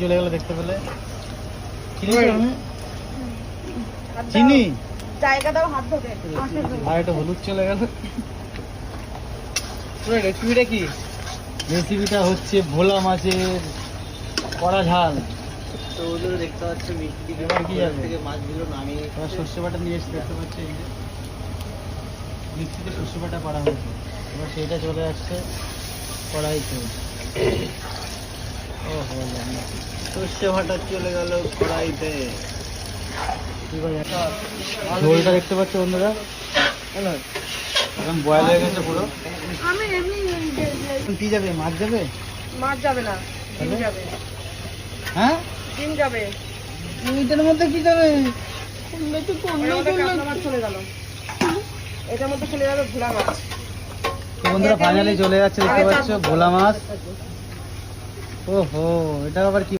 চলে গেল দেখতে পেলে। চিনি জায়গা দাও, হাত ধোবে। আর একটা হলুদ চলে গেল। রেসিপিটা কি? রেসিপিটা হচ্ছে ভোলা মাছের কড়া ঝাল। তো ওদের দেখতে পাচ্ছে মিষ্টি এবার কি যাবে? থেকে মাছগুলো নামিয়ে এবার সর্ষে বাটা নিয়ে এসে দেখতে পাচ্ছি এই যে মিক্সিতে সর্ষে বাটা করা হয়েছে। এবার সেইটা চলে আসছে কড়াইতে। ও হো সর্ষে বাটা চলে গেল কড়াইতে। ঝোলটা দেখতে পাচ্ছ বন্ধুরা, এখন বয়েল হয়ে গেছে পুরো। আমি এমনি এখন কি যাবে? মাছ যাবে? মাছ যাবে না, ডিম তাহলে? যাবে। হ্যাঁ, ডিম যাবে। এইটার মধ্যে কি যাবে? এটার মধ্যে কাতলা মাছ চলে গেল। এটার মধ্যে চলে যাবে ভোলা মাছ। তো বন্ধুরা ফাইনালি চলে যাচ্ছে দেখতে পাচ্ছ ভোলা মাছ। ওহো, এটা আবার কি